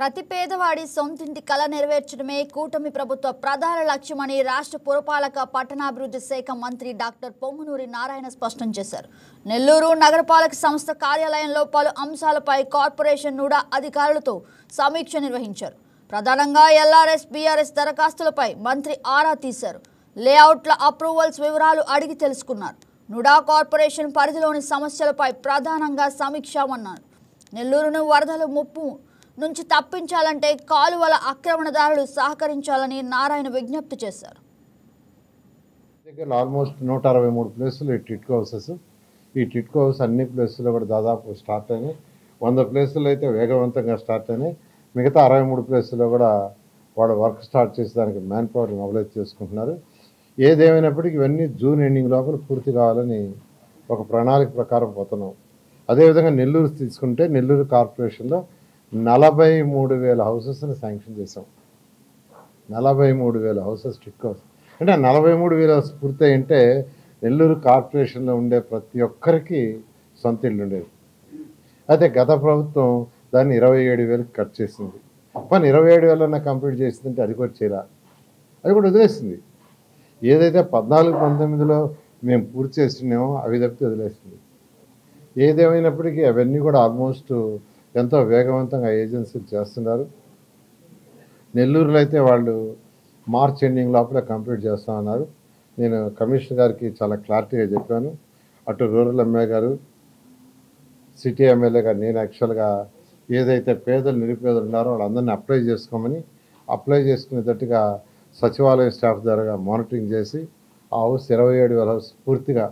ప్రతి పేదవాడి సొంతింటి కల నెరవేర్చడమే కూటమి ప్రభుత్వ ప్రధాన లక్ష్యమని రాష్ట్ర పురపాలక పట్టణాభివృద్ధి శాఖ మంత్రి డాక్టర్ పొంగునూరి నారాయణ స్పష్టం చేశారు. నెల్లూరు నగరపాలక సంస్థ కార్యాలయంలో పలు అంశాలపై కార్పొరేషన్ నూడా అధికారులతో సమీక్ష నిర్వహించారు. ప్రధానంగా ఎల్ఆర్ఎస్, బీఆర్ఎస్ దరఖాస్తులపై మంత్రి ఆరా తీశారు. లేఅవుట్ల అప్రూవల్స్ వివరాలు అడిగి తెలుసుకున్నారు. నుడా కార్పొరేషన్ పరిధిలోని సమస్యలపై ప్రధానంగా సమీక్షమన్నారు. నెల్లూరును వరదల ముప్పు నుంచి తప్పించాలంటే కాలువల ఆక్రమణదారులు సహకరించాలని నారాయణ విజ్ఞప్తి చేశారు. ఆల్మోస్ట్ 163 ప్లేసులు టిట్కో హౌసెస్. ఈ టిట్కో హౌస్ అన్ని ప్లేసుల్లో కూడా దాదాపు స్టార్ట్ అయినాయి. 100 ప్లేసుల్లో అయితే వేగవంతంగా స్టార్ట్ అయినాయి. మిగతా 63 ప్లేసుల్లో కూడా వాడు వర్క్ స్టార్ట్ చేసేదానికి మ్యాన్ పవర్ మొబిలైజ్ చేసుకుంటున్నారు. ఏదేమైనప్పటికీ ఇవన్నీ జూన్ ఎండింగ్ లోపల పూర్తి కావాలని ఒక ప్రణాళిక ప్రకారం పోతున్నాం. అదేవిధంగా నెల్లూరు తీసుకుంటే నెల్లూరు కార్పొరేషన్లో 43,000 హౌసెస్ని శాంక్షన్ చేసాం. 43,000 హౌసెస్ టిట్కో హౌస్ అంటే 43,000 హౌస్ పూర్తయి అంటే నెల్లూరు కార్పొరేషన్లో ఉండే ప్రతి ఒక్కరికి సొంత ఇల్లు ఉండేది. అయితే గత ప్రభుత్వం దాన్ని 27,000కి కట్ చేసింది. పని 27,000 కంప్లీట్ చేసిందంటే అది కూడా చేయరా, అది కూడా వదిలేసింది. ఏదైతే 14-19లో మేము పూర్తి చేస్తున్నామో అవి తప్పితే వదిలేసింది. ఏదేమైనప్పటికీ అవన్నీ కూడా ఆల్మోస్ట్ ఎంతో వేగవంతంగా ఏజెన్సీలు చేస్తున్నారు. నెల్లూరులో అయితే వాళ్ళు మార్చ్ ఎండింగ్ లోపల కంప్లీట్ చేస్తామన్నారు. నేను కమిషనర్ గారికి చాలా క్లారిటీగా చెప్పాను. అటు రూరల్ ఎమ్మెల్యే గారు, సిటీ ఎమ్మెల్యే గారు, నేను యాక్చువల్గా ఏదైతే పేదలు నిరుపేదలు ఉన్నారో వాళ్ళందరినీ అప్లై చేసుకునేటట్టుగా సచివాలయ స్టాఫ్ ద్వారా మానిటరింగ్ చేసి ఆ హౌస్ 27,000 హౌస్ పూర్తిగా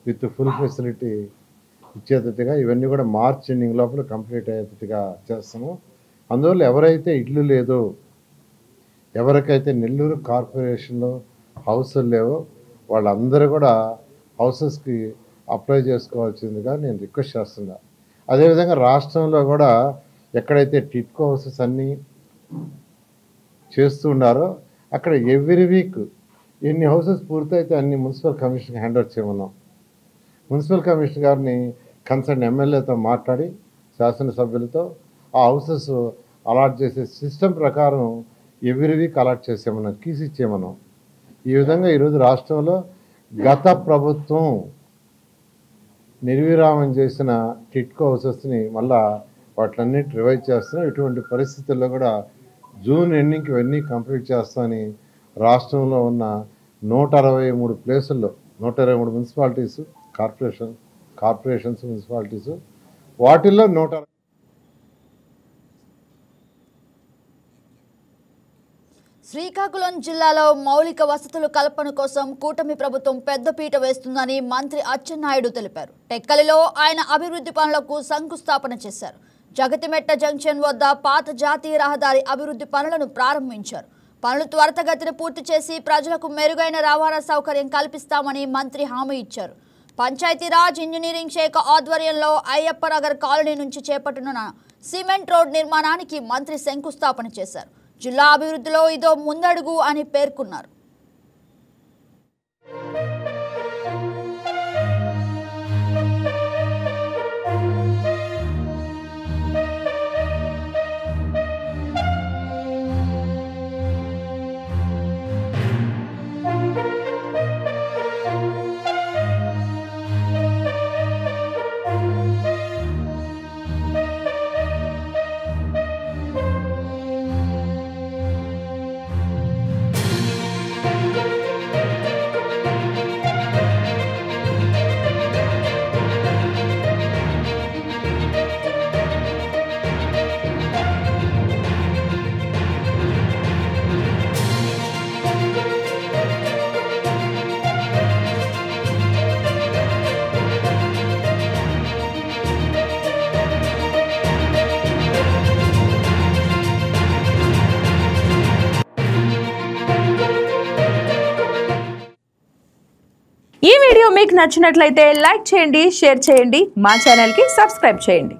విత్ ఫుల్ ఫెసిలిటీ ఇచ్చేటట్టుగా ఇవన్నీ కూడా మార్చ్ ఎండింగ్ లోపల కంప్లీట్ అయ్యేటట్టుగా చేస్తాము. అందువల్ల ఎవరైతే ఇల్లు లేదో, ఎవరికైతే నెల్లూరు కార్పొరేషన్లో హౌసులు లేవో వాళ్ళందరూ కూడా హౌసెస్కి అప్లై చేసుకోవాల్సిందిగా నేను రిక్వెస్ట్ చేస్తున్నా. అదేవిధంగా రాష్ట్రంలో కూడా ఎక్కడైతే టిట్కో హౌసెస్ అన్నీ చేస్తూ ఉన్నారో అక్కడ ఎవ్రీ వీక్ ఎన్ని హౌసెస్ పూర్తయితే అన్ని మున్సిపల్ కమిషన్కి హ్యాండ్ ఓవర్ చేయమన్నాం. మున్సిపల్ కమిషనర్ గారిని కన్సర్న్ ఎమ్మెల్యేతో మాట్లాడి శాసనసభ్యులతో ఆ హౌసెస్ అలాట్ చేసే సిస్టమ్ ప్రకారం ఎవ్రీ వీక్ అలాట్ చేసేమన్నాం, కీస్ ఇచ్చేయమన్నాం. ఈ విధంగా ఈరోజు రాష్ట్రంలో గత ప్రభుత్వం నిర్విరామం చేసిన టిట్కో హౌసెస్ని మళ్ళా వాటిలన్నిటి రివైజ్ చేస్తున్నాం. ఇటువంటి పరిస్థితుల్లో కూడా జూన్ ఎండింగ్కి ఇవన్నీ కంప్లీట్ చేస్తామని రాష్ట్రంలో ఉన్న 163 ప్లేసుల్లో 123 మున్సిపాలిటీస్, కార్పొరేషన్స్, మున్సిపాలిటీస్ వాటిల్లో శ్రీకాకుళం జిల్లాలో మౌలిక వసతుల కల్పన కోసం కూటమి ప్రభుత్వం పెద్దపీట వేస్తుందని మంత్రి అచ్చెన్నాయుడు తెలిపారు. టెక్కలిలో ఆయన అభివృద్ధి పనులకు శంకుస్థాపన చేశారు. జగతిమెట్ట జంక్షన్ వద్ద పాత జాతీయ రహదారి అభివృద్ధి పనులను ప్రారంభించారు. పనులు త్వరితగతిన పూర్తి చేసి ప్రజలకు మెరుగైన రవాణా సౌకర్యం కల్పిస్తామని మంత్రి హామీ ఇచ్చారు. పంచాయతీరాజ్ ఇంజనీరింగ్ శాఖ ఆధ్వర్యంలో అయ్యప్పనగర్ కాలనీ నుంచి చేపట్టనున్న సిమెంట్ రోడ్ నిర్మాణానికి మంత్రి శంకుస్థాపన చేశారు. జిల్లా అభివృద్ధిలో ఇదో ముందడుగు అని పేర్కొన్నారు. ఈ వీడియో మీకు నచ్చినట్లయితే లైక్ చేయండి, షేర్ చేయండి, మా ఛానల్కి సబ్స్క్రైబ్ చేయండి.